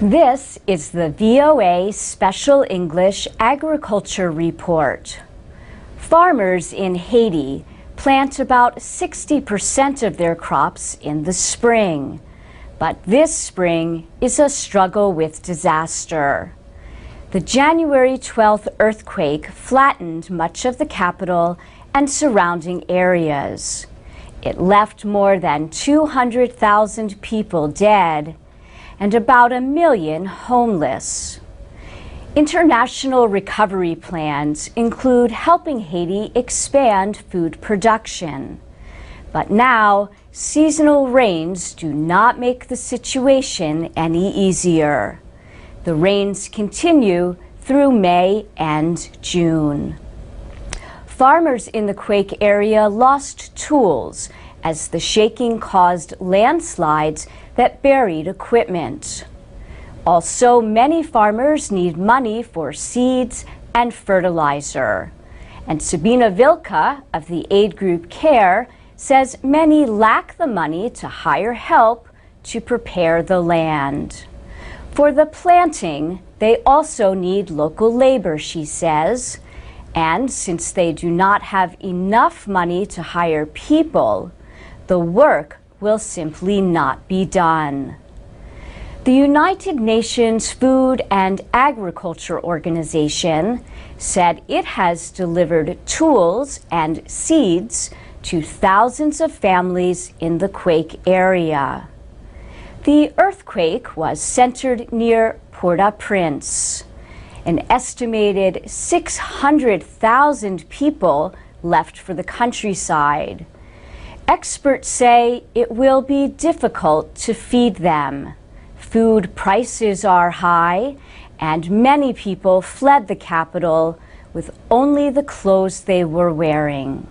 This is the VOA Special English Agriculture Report. Farmers in Haiti plant about 60% of their crops in the spring. But this spring is a struggle with disaster. The January 12th earthquake flattened much of the capital and surrounding areas. It left more than 200,000 people dead and about 1 million homeless. International recovery plans include helping Haiti expand food production. But now, seasonal rains do not make the situation any easier. The rains continue through May and June. Farmers in the quake area lost tools as the shaking caused landslides that buried equipment. Also, many farmers need money for seeds and fertilizer. And Sabina Vilka of the aid group CARE says many lack the money to hire help to prepare the land. For the planting, they also need local labor, she says. And since they do not have enough money to hire people, the work will simply not be done. The United Nations Food and Agriculture Organization said it has delivered tools and seeds to thousands of families in the quake area. The earthquake was centered near Port-au-Prince. An estimated 600,000 people left for the countryside. Experts say it will be difficult to feed them. Food prices are high, and many people fled the capital with only the clothes they were wearing.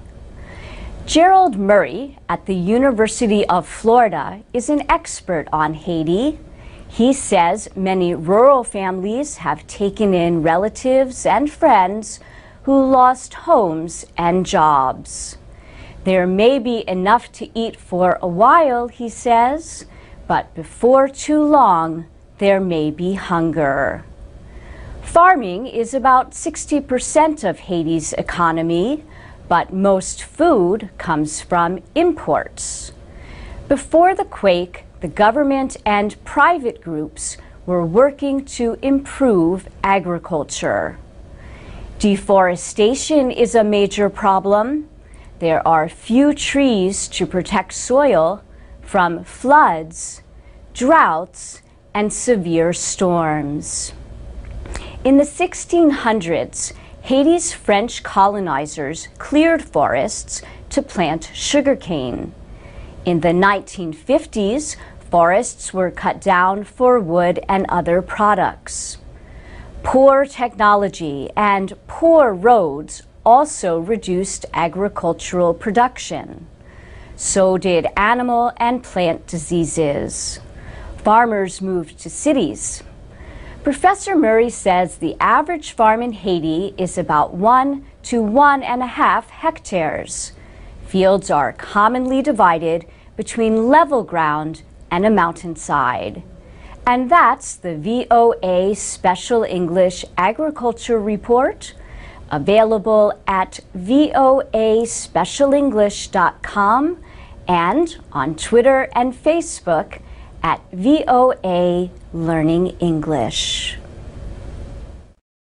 Gerald Murray at the University of Florida is an expert on Haiti. He says many rural families have taken in relatives and friends who lost homes and jobs. There may be enough to eat for a while, he says, but before too long, there may be hunger. Farming is about 60% of Haiti's economy, but most food comes from imports. Before the quake, the government and private groups were working to improve agriculture. Deforestation is a major problem. There are few trees to protect soil from floods, droughts, and severe storms. In the 1600s, Haiti's French colonizers cleared forests to plant sugarcane. In the 1950s, forests were cut down for wood and other products. Poor technology and poor roads also reduced agricultural production. So did animal and plant diseases. Farmers moved to cities. Professor Murray says the average farm in Haiti is about 1 to 1.5 hectares. Fields are commonly divided between level ground and a mountainside. And that's the VOA Special English Agriculture Report, available at voaspecialenglish.com and on Twitter and Facebook at VOA Learning English.